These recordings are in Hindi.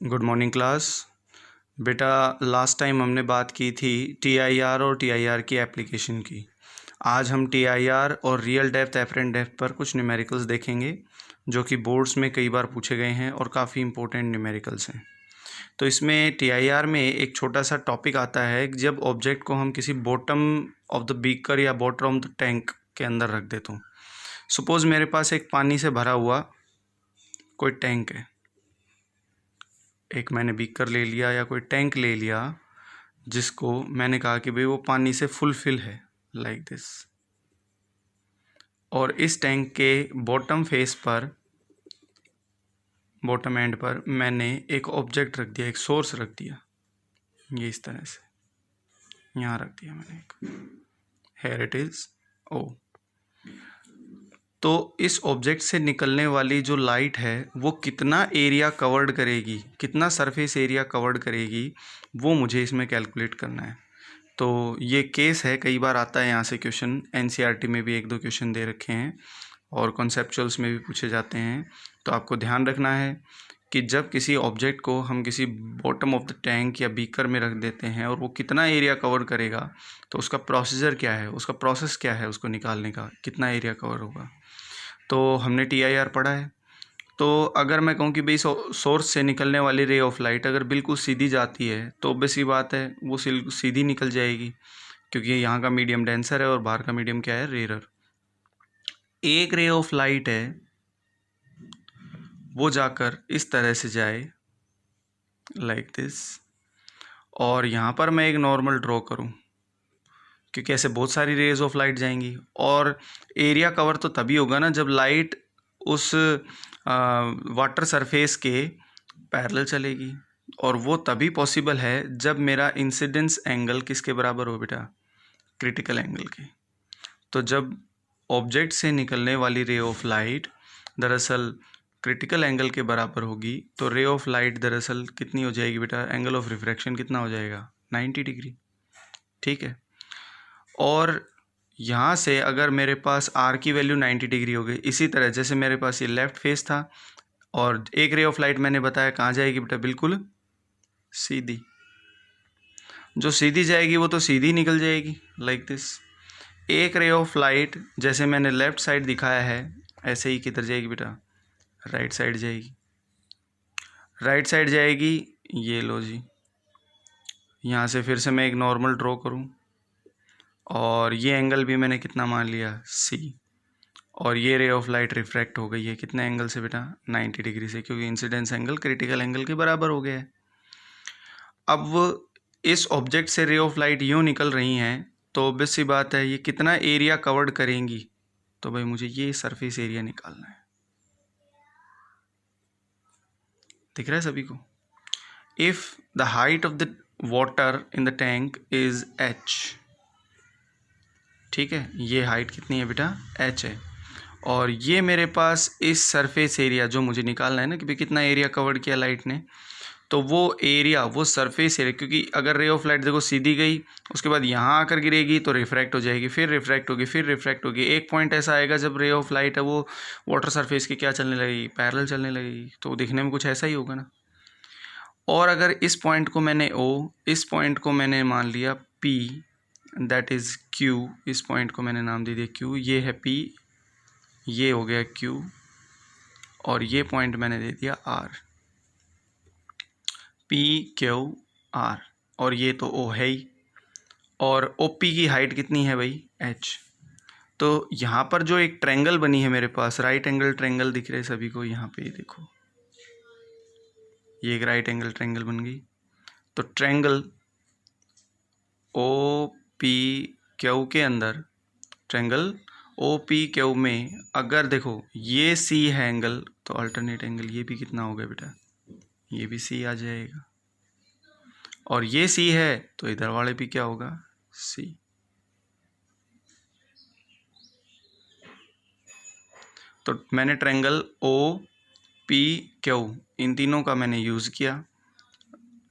Good morning class. बेटा लास्ट टाइम हमने बात की थी टीआईआर और टीआईआर की एप्लीकेशन की। आज हम टीआईआर और रियल डेप्थ एफरेंट डेप्थ पर कुछ न्यूमेरिकल्स देखेंगे जो कि बोर्ड्स में कई बार पूछे गए हैं और काफ़ी इंपॉर्टेंट न्यूमेरिकल्स हैं। तो इसमें टीआईआर में एक छोटा सा टॉपिक आता है कि जब ऑब्जेक्ट को हम किसी बॉटम ऑफ द बीकर या बॉटम ऑफ द टैंक के अंदर रख देते हो। सपोज़ मेरे पास एक पानी से भरा हुआ कोई टैंक है, एक मैंने बीकर ले लिया या कोई टैंक ले लिया जिसको मैंने कहा कि भाई वो पानी से फुलफिल है लाइक दिस, और इस टैंक के बॉटम फेस पर, बॉटम एंड पर मैंने एक ऑब्जेक्ट रख दिया, एक सोर्स रख दिया, ये इस तरह से यहाँ रख दिया मैंने एक, हेयर इट इज़ ओ। तो इस ऑब्जेक्ट से निकलने वाली जो लाइट है वो कितना एरिया कवर्ड करेगी, कितना सरफेस एरिया कवर्ड करेगी, वो मुझे इसमें कैलकुलेट करना है। तो ये केस है, कई बार आता है यहाँ से क्वेश्चन, एनसीईआरटी में भी एक दो क्वेश्चन दे रखे हैं और कॉन्सेप्चुअल्स में भी पूछे जाते हैं। तो आपको ध्यान रखना है कि जब किसी ऑब्जेक्ट को हम किसी बॉटम ऑफ द टैंक या बीकर में रख देते हैं और वो कितना एरिया कवर करेगा, तो उसका प्रोसीजर क्या है, उसका प्रोसेस क्या है, उसको निकालने का कितना एरिया कवर होगा। तो हमने टीआईआर पढ़ा है। तो अगर मैं कहूँ कि भाई सोर्स से निकलने वाली रे ऑफ लाइट अगर बिल्कुल सीधी जाती है तो ऑब्वियस सी बात है वो सीधी निकल जाएगी, क्योंकि यहाँ का मीडियम डेंसर है और बाहर का मीडियम क्या है, रेयर। एक रे ऑफ लाइट है वो जाकर इस तरह से जाए लाइक दिस, और यहाँ पर मैं एक नॉर्मल ड्रॉ करूँ क्योंकि ऐसे बहुत सारी रेज ऑफ लाइट जाएंगी, और एरिया कवर तो तभी होगा ना जब लाइट उस वाटर सरफेस के पैरेलल चलेगी, और वो तभी पॉसिबल है जब मेरा इंसिडेंस एंगल किसके बराबर हो बेटा, क्रिटिकल एंगल के। तो जब ऑब्जेक्ट से निकलने वाली रे ऑफ लाइट दरअसल क्रिटिकल एंगल के बराबर होगी तो रे ऑफ लाइट दरअसल कितनी हो जाएगी बेटा, एंगल ऑफ रिफ्रैक्शन कितना हो जाएगा, 90 डिग्री। ठीक है, और यहाँ से अगर मेरे पास आर की वैल्यू 90 डिग्री हो गई, इसी तरह जैसे मेरे पास ये लेफ़्ट फेस था और एक रे ऑफ लाइट मैंने बताया कहाँ जाएगी बेटा, बिल्कुल सीधी। जो सीधी जाएगी वो तो सीधी निकल जाएगी लाइक दिस। एक रे ऑफ लाइट जैसे मैंने लेफ़्ट साइड दिखाया है ऐसे ही किधर जाएगी बेटा, राइट साइड जाएगी। राइट साइड जाएगी, ये लो जी, यहाँ से फिर से मैं एक नॉर्मल ड्रॉ करूँ और ये एंगल भी मैंने कितना मान लिया, सी, और ये रे ऑफ लाइट रिफ्रैक्ट हो गई है कितने एंगल से बेटा, 90 डिग्री से, क्योंकि इंसिडेंस एंगल क्रिटिकल एंगल के बराबर हो गया है। अब इस ऑब्जेक्ट से रे ऑफ लाइट यूँ निकल रही हैं तो ऑब्वियस सी बात है ये कितना एरिया कवर्ड करेंगी, तो भाई मुझे ये सरफेस एरिया निकालना है। दिख रहा है सभी को? If the height of the water in the tank is h, ठीक है, ये हाइट कितनी है बेटा, h है, और ये मेरे पास इस सरफेस एरिया जो मुझे निकालना है ना कि भाई कितना एरिया कवर्ड किया लाइट ने, तो वो एरिया, वो सरफेस एरिया, क्योंकि अगर रे ऑफ लाइट देखो सीधी गई उसके बाद यहाँ आकर गिरेगी तो रिफ्रैक्ट हो जाएगी, फिर रिफ्रैक्ट होगी, फिर रिफ्रैक्ट होगी। एक पॉइंट ऐसा आएगा जब रे ऑफ लाइट है वो वाटर सरफेस के क्या चलने लगेगी, पैरेलल चलने लगेगी, तो दिखने में कुछ ऐसा ही होगा ना। और अगर इस पॉइंट को मैंने O, इस पॉइंट को मैंने मान लिया P, दैट इज़ Q, इस पॉइंट को मैंने नाम दे दिया Q, ये है P, ये हो गया Q, और ये पॉइंट मैंने दे दिया R, P Q R, और ये तो O है ही, और OP की हाइट कितनी है भाई, H। तो यहाँ पर जो एक ट्रायंगल बनी है मेरे पास, राइट एंगल ट्रायंगल दिख रहे सभी को यहाँ पे, देखो ये एक राइट एंगल ट्रायंगल बन गई। तो ट्रायंगल OPQ के अंदर, ट्रायंगल OPQ में अगर देखो ये C है एंगल, तो अल्टरनेट एंगल ये भी कितना हो गया बेटा, ये भी C आ जाएगा, और ये C है तो इधर वाले भी क्या होगा, C। तो मैंने ट्रायंगल OPQ इन तीनों का मैंने यूज़ किया,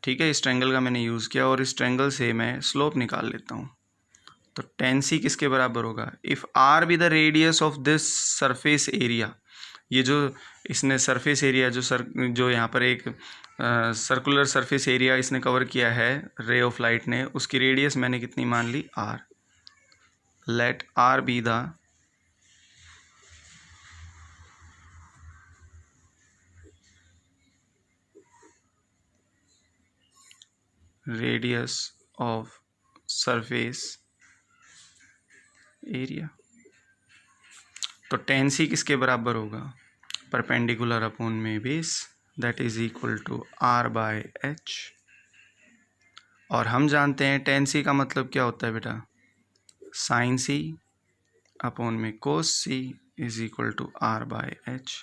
ठीक है, इस ट्रायंगल का मैंने यूज़ किया, और इस ट्रायंगल से मैं स्लोप निकाल लेता हूँ। तो tan c किसके बराबर होगा? If r be the radius of this surface area, ये जो इसने सरफेस एरिया जो यहाँ पर एक सर्कुलर सरफेस एरिया इसने कवर किया है रे ऑफ लाइट ने, उसकी रेडियस मैंने कितनी मान ली? r. Let r be the radius of surface area. तो tan c किसके बराबर होगा? परपेंडिकुलर अपॉन में base, that is equal to r by h। और हम जानते हैं tan c का मतलब क्या होता है बेटा? sin c अपॉन में cos c is equal to r by h।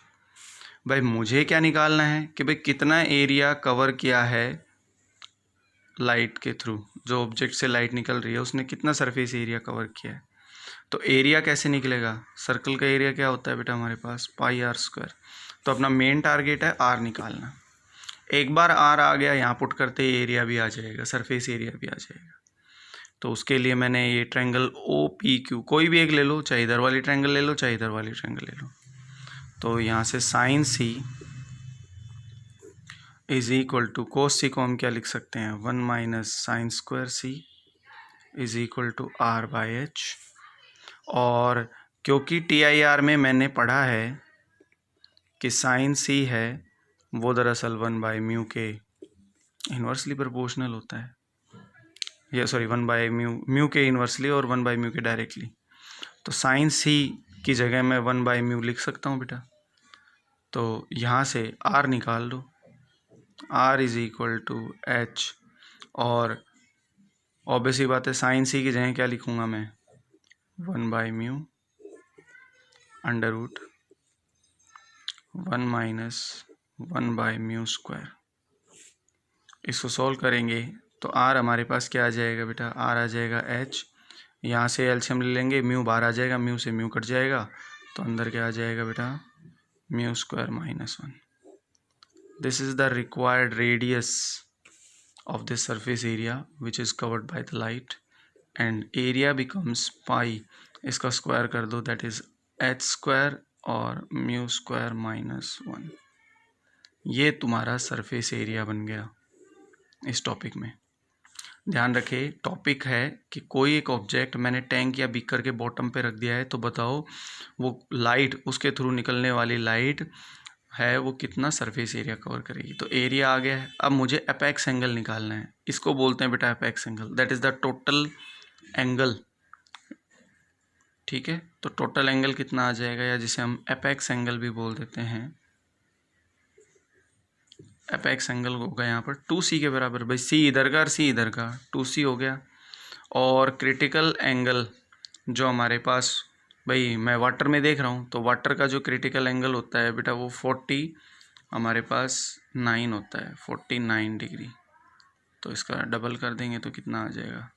भाई मुझे क्या निकालना है कि भाई कितना एरिया कवर किया है लाइट के थ्रू, जो ऑब्जेक्ट से लाइट निकल रही है उसने कितना सरफेस एरिया कवर किया है। तो एरिया कैसे निकलेगा? सर्कल का एरिया क्या होता है बेटा हमारे पास? पाई आर स्क्वायर। तो अपना मेन टारगेट है आर निकालना। एक बार आर आ गया, यहाँ पुट करते ही एरिया भी आ जाएगा, सरफेस एरिया भी आ जाएगा। तो उसके लिए मैंने ये ट्रायंगल ओ पी क्यू कोई भी एक ले लो, चाहे इधर वाली ट्रायंगल ले लो चाहे इधर वाली ट्रायंगल ले लो। तो यहाँ से sine C is equal to cos C को हम क्या लिख सकते हैं? 1 minus sine square C is equal to R by H. और क्योंकि TIR में मैंने पढ़ा है कि साइन सी है वो दरअसल 1 बाई म्यू के इन्वर्सली प्रोपोर्शनल होता है, या सॉरी 1 बाई म्यू के इन्वर्सली और 1 बाई म्यू के डायरेक्टली। तो साइन सी की जगह मैं 1 बाई म्यू लिख सकता हूँ बेटा। तो यहाँ से R निकाल दो, R is equal to H. और ऑब्वियसली बात है साइन सी की जगह क्या लिखूँगा मैं? 1 by mu under root 1 minus 1 by mu square. इसको सॉल्व करेंगे तो R हमारे पास क्या आ जाएगा बेटा? R आ जाएगा H। यहाँ से एलसीएम ले लेंगे, म्यू बाहर आ जाएगा, म्यू से म्यू कट जाएगा, तो अंदर क्या आ जाएगा बेटा? Mu square minus 1। This is the required radius of this surface area which is covered by the light, and area becomes pi, इसका स्क्वायर कर दो, that is h स्क्वायर और म्यू स्क्वायर माइनस 1। ये तुम्हारा सरफेस एरिया बन गया इस टॉपिक में। ध्यान रखे टॉपिक है कि कोई एक ऑब्जेक्ट मैंने टैंक या बीकर के बॉटम पे रख दिया है, तो बताओ वो लाइट, उसके थ्रू निकलने वाली लाइट है वो कितना सरफेस एरिया कवर करेगी। तो एरिया आ गया है। अब मुझे एपेक्स एंगल निकालना है, इसको बोलते हैं बेटा apex angle, that is the total angle. ठीक है, तो टोटल एंगल कितना आ जाएगा, या जिसे हम एपेक्स एंगल भी बोल देते हैं, एपेक्स एंगल होगा यहाँ पर 2C के बराबर। भाई C इधर का और C इधर का, 2C हो गया। और क्रिटिकल एंगल जो हमारे पास, भाई मैं वाटर में देख रहा हूँ तो वाटर का जो क्रिटिकल एंगल होता है बेटा वो 40 हमारे पास 9 होता है, 49 डिग्री। तो इसका डबल कर देंगे तो कितना आ जाएगा?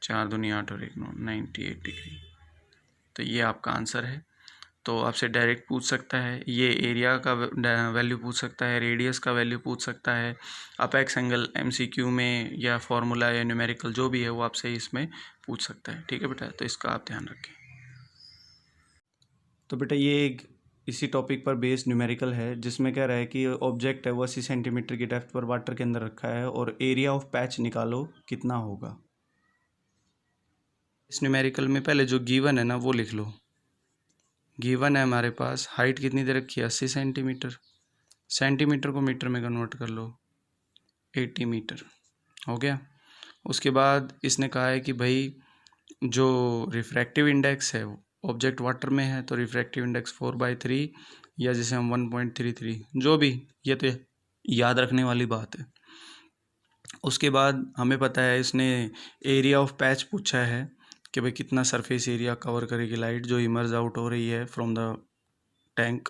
4 दूनी 8 और 1 9, 98 डिग्री। तो ये आपका आंसर है। तो आपसे डायरेक्ट पूछ सकता है, ये एरिया का वैल्यू पूछ सकता है, रेडियस का वैल्यू पूछ सकता है, अपेक्स एंगल MCQ में या फॉर्मूला या न्यूमेरिकल जो भी है वो आपसे इसमें पूछ सकता है। ठीक है बेटा, तो इसका आप ध्यान रखें। तो बेटा ये एक इसी टॉपिक पर बेस्ड न्यूमेरिकल है, जिसमें कह रहा है कि ऑब्जेक्ट है वो 80 सेंटीमीटर की डेप्थ पर वाटर के अंदर रखा है और एरिया ऑफ पैच निकालो कितना होगा। इस न्यूमेरिकल में पहले जो गिवन है ना वो लिख लो। गिवन है हमारे पास हाइट कितनी दे रखी है? 80 सेंटीमीटर। सेंटीमीटर को मीटर में कन्वर्ट कर लो, 80 मीटर हो गया। उसके बाद इसने कहा है कि भाई जो रिफ्रैक्टिव इंडेक्स है ऑब्जेक्ट वाटर में है तो रिफ्रैक्टिव इंडेक्स 4/3 या जिसे हम 1.33, जो भी, ये तो याद रखने वाली बात है। उसके बाद हमें पता है इसने एरिया ऑफ पैच पूछा है कि भाई कितना सरफेस एरिया कवर करेगी लाइट जो इमर्ज आउट हो रही है फ्रॉम द टैंक।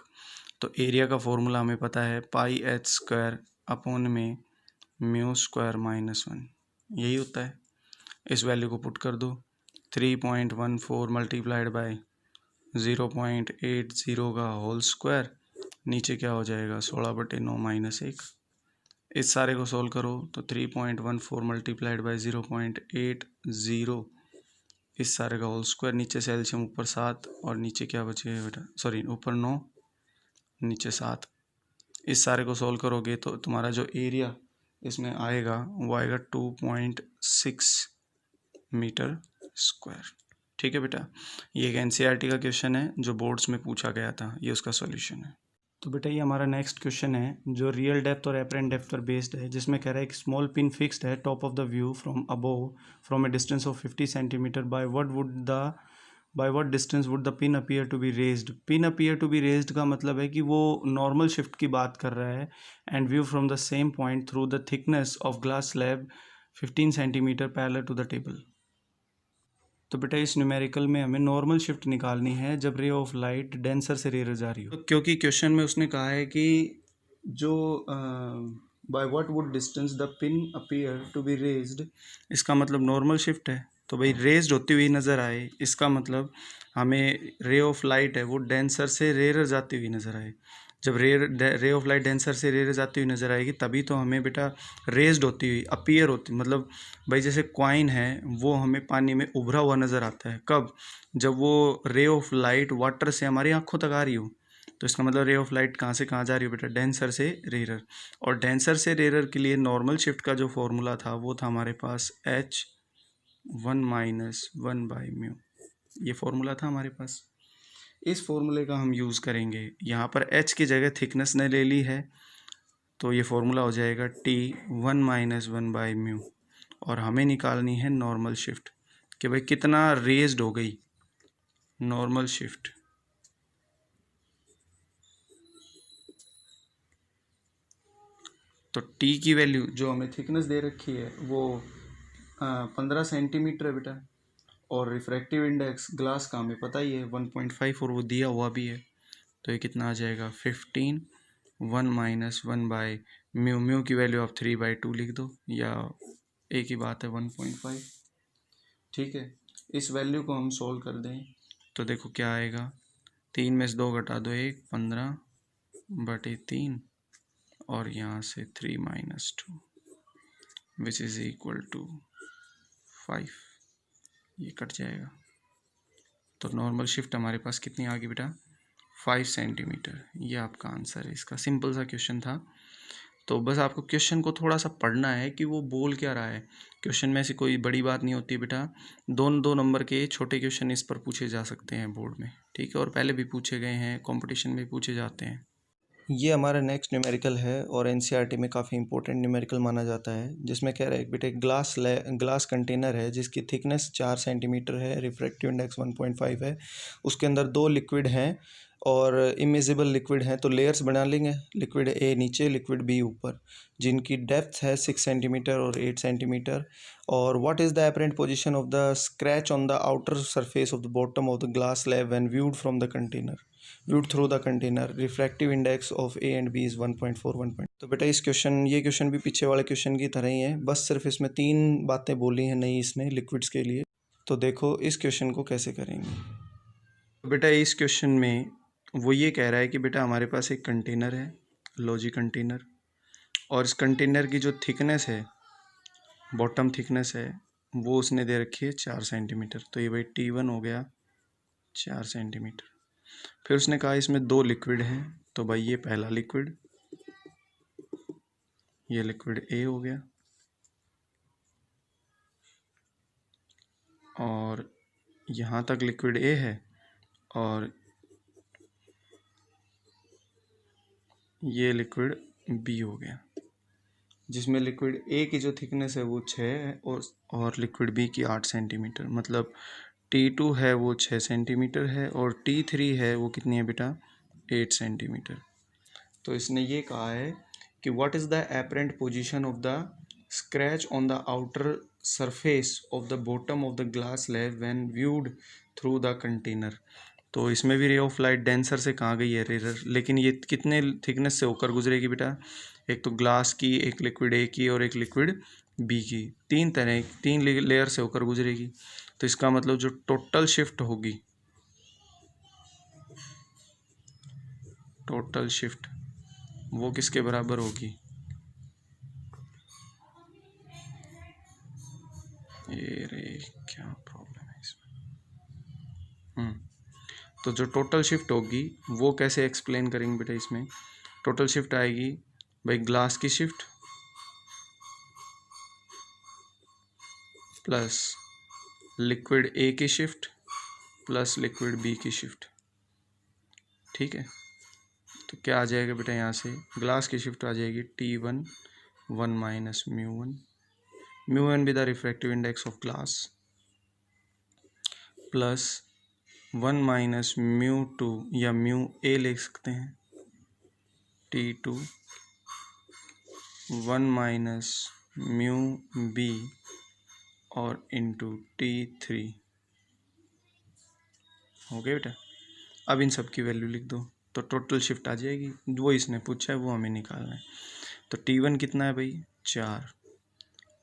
तो एरिया का फॉर्मूला हमें पता है पाई h स्क्वायर अपॉन में म्यू स्क्वायर माइनस 1, यही होता है। इस वैल्यू को पुट कर दो, 3.14 मल्टीप्लाइड बाय 0.80 का होल स्क्वायर, नीचे क्या हो जाएगा 16/9 - 1। इस सारे को सोल्व करो तो 3.14 मल्टीप्लाइड बाई 0.80, इस सारे का होल स्क्वायर, नीचे से एलसीएम ऊपर 7 और नीचे क्या बचेगा बेटा, सॉरी ऊपर 9 नीचे 7। इस सारे को सोल्व करोगे तो तुम्हारा जो एरिया इसमें आएगा वो आएगा 2.6 मीटर स्क्वायर। ठीक है बेटा, ये एक एनसीईआरटी का क्वेश्चन है जो बोर्ड्स में पूछा गया था, ये उसका सॉल्यूशन है। तो बेटा ये हमारा नेक्स्ट क्वेश्चन है जो रियल डेप्थ और एपरेंट डेप्थ पर बेस्ड है, जिसमें कह रहा है कि स्मॉल पिन फिक्स्ड है top of the view from above from a distance of 50 centimetre by what distance would the pin appear to be raised. Pin appear to be raised का मतलब है कि वो नॉर्मल शिफ्ट की बात कर रहा है, and view from the same point through the thickness of glass slab 15 centimetre parallel to the table. तो बेटा इस न्यूमेरिकल में हमें नॉर्मल शिफ्ट निकालनी है जब रे ऑफ लाइट डेंसर से रेयर जा रही हो। तो क्योंकि क्वेश्चन में उसने कहा है कि जो by what would distance the pin appear to be raised, इसका मतलब नॉर्मल शिफ्ट है, तो भाई रेज्ड होती हुई नज़र आए, इसका मतलब हमें रे ऑफ लाइट है वो डेंसर से रेयर जाती हुई नज़र आए। जब रे ऑफ लाइट डेंसर से रेयर जाती हुई नज़र आएगी तभी तो हमें बेटा रेज्ड होती हुई अपीयर होती, मतलब भाई जैसे कॉइन है वो हमें पानी में उभरा हुआ नज़र आता है, कब, जब वो रे ऑफ लाइट वाटर से हमारी आंखों तक आ रही हो। तो इसका मतलब रे ऑफ लाइट कहाँ से कहाँ जा रही हो बेटा, डेंसर से रेयर। और डेंसर से रेयर के लिए नॉर्मल शिफ्ट का जो फॉर्मूला था वो था हमारे पास h1-1/μ, ये फॉर्मूला था हमारे पास। इस फॉर्मूले का हम यूज़ करेंगे, यहाँ पर h की जगह थिकनेस ने ले ली है तो ये फॉर्मूला हो जाएगा T1-1/μ, और हमें निकालनी है नॉर्मल शिफ्ट कि भाई कितना रेज्ड हो गई नॉर्मल शिफ्ट। तो T की वैल्यू जो हमें थिकनेस दे रखी है वो 15 सेंटीमीटर है बेटा, और रिफ्रैक्टिव इंडेक्स ग्लास का हमें पता ही है 1.5 और वो दिया हुआ भी है, तो ये कितना आ जाएगा 15, 1-1/μ, म्यू की वैल्यू आप 3/2 लिख दो, या एक ही बात है 1.5। ठीक है, इस वैल्यू को हम सोल्व कर दें तो देखो क्या आएगा, 3 में से 2 घटा दो 1, 15/3, और यहाँ से 3-2 विच इज़ इक्वल टू 5, ये कट जाएगा। तो नॉर्मल शिफ्ट हमारे पास कितनी आ गई बेटा, 5 सेंटीमीटर। ये आपका आंसर है, इसका सिंपल सा क्वेश्चन था। तो बस आपको क्वेश्चन को थोड़ा सा पढ़ना है कि वो बोल क्या रहा है। क्वेश्चन में ऐसी कोई बड़ी बात नहीं होती बेटा, 2 नंबर के छोटे क्वेश्चन इस पर पूछे जा सकते हैं बोर्ड में, ठीक है, और पहले भी पूछे गए हैं, कंपटीशन में पूछे जाते हैं। ये हमारा नेक्स्ट न्यूमेरिकल है और एनसीईआरटी में काफ़ी इंपॉर्टेंट न्यूमेरिकल माना जाता है, जिसमें कह रहा है बेटा एक ग्लास कंटेनर है जिसकी थिकनेस 4 सेंटीमीटर है, रिफ्रैक्टिव इंडेक्स 1.5 है, उसके अंदर 2 लिक्विड हैं और इमिजिबल लिक्विड हैं। तो लेयर्स बना लेंगे, लिक्विड ए नीचे, लिक्विड बी ऊपर, जिनकी डेप्थ है 6 सेंटीमीटर और 8 सेंटीमीटर। और what is the apparent position of the scratch on the outer surface of the bottom of the glass slab when viewed from the container, viewed through the container, refractive index of A and B is 1.4, 1. तो बेटा ये क्वेश्चन भी पीछे वाले क्वेश्चन की तरह ही है, बस सिर्फ इसमें 3 बातें बोली हैं नई इसने लिक्विड्स के लिए। तो देखो इस क्वेश्चन को कैसे करेंगे। तो बेटा इस क्वेश्चन में वो ये कह रहा है कि बेटा हमारे पास एक कंटेनर है, लॉजी कंटेनर, और इस कंटेनर की जो थिकनेस है, बॉटम थिकनेस है, वो उसने दे रखी है 4 सेंटीमीटर। तो ये भाई T1 हो गया 4 सेंटीमीटर। फिर उसने कहा इसमें 2 लिक्विड हैं, तो भाई ये पहला लिक्विड, ये लिक्विड ए हो गया, और यहाँ तक लिक्विड ए है, और ये लिक्विड बी हो गया, जिसमें लिक्विड ए की जो थिकनेस है वो 6 है और लिक्विड बी की 8 सेंटीमीटर। मतलब T2 है वो 6 सेंटीमीटर है और T3 है वो कितनी है बेटा 8 सेंटीमीटर। तो इसने ये कहा है कि what is the apparent position of the scratch on the outer surface of the bottom of the glass slab when viewed through the container. तो इसमें भी रे ऑफ लाइट डेंसर से कहाँ गई है रेयर, लेकिन ये कितने थिकनेस से होकर गुजरेगी बेटा, एक तो ग्लास की, एक लिक्विड ए की और एक लिक्विड बी की, 3 लेयर से होकर गुजरेगी। तो इसका मतलब जो टोटल शिफ्ट होगी, टोटल शिफ्ट वो किसके बराबर होगी, ये रे क्या प्रॉब्लम है इसमें। तो जो टोटल शिफ्ट होगी वो कैसे एक्सप्लेन करेंगे बेटा, इसमें टोटल शिफ्ट आएगी भाई ग्लास की शिफ्ट प्लस लिक्विड ए की शिफ्ट प्लस लिक्विड बी की शिफ्ट। ठीक है, तो क्या आ जाएगा बेटा, यहाँ से ग्लास की शिफ्ट आ जाएगी T1 1 माइनस म्यू वन भी the refractive index of glass plus 1 minus μ2 या म्यू ए लिख सकते हैं T2 1 माइनस म्यू बी और इंटू T3। हो गया बेटा। अब इन सब की वैल्यू लिख दो तो टोटल शिफ्ट आ जाएगी, वो इसने पूछा है वो हमें निकालना है। तो T1 कितना है भाई 4,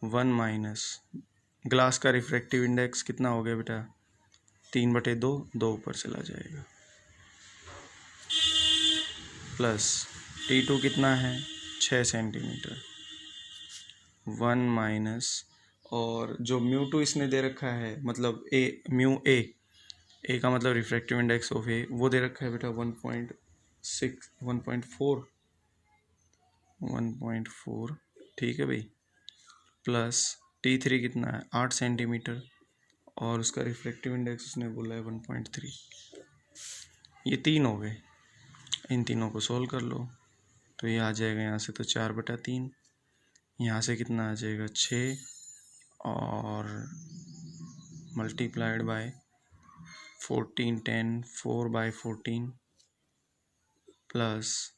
1 माइनस ग्लास का रिफ्रैक्टिव इंडेक्स कितना हो गया बेटा 3/2, 2 ऊपर चला जाएगा, प्लस T2 कितना है 6 सेंटीमीटर, 1 माइनस और जो μ2 इसने दे रखा है मतलब म्यू ए का मतलब रिफ्रैक्टिव इंडेक्स ऑफ ए वो दे रखा है बेटा 1.4। ठीक है भाई, प्लस T3 कितना है 8 सेंटीमीटर और उसका रिफ्रैक्टिव इंडेक्स उसने बोला है 1.3। ये 3 हो गए, इन तीनों को सोल्व कर लो तो ये आ जाएगा यहाँ से तो 4/3, यहाँ से कितना आ जाएगा 6 और मल्टीप्लाइड बाय 14 10 4/14 प्लस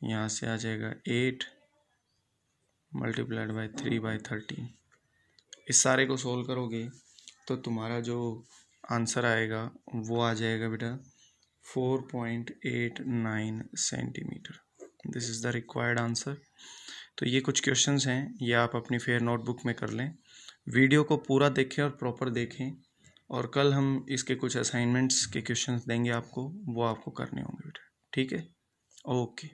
यहाँ से आ जाएगा 8 मल्टीप्लाइड बाय 3/13। इस सारे को सोल्व करोगे तो तुम्हारा जो आंसर आएगा वो आ जाएगा बेटा 4.89 centimetre. This is the required answer. तो ये कुछ क्वेश्चंस हैं, ये आप अपनी फेयर नोटबुक में कर लें, वीडियो को पूरा देखें और प्रॉपर देखें, और कल हम इसके कुछ असाइनमेंट्स के क्वेश्चंस देंगे आपको, वो आपको करने होंगे बेटा। ठीक है, ओके।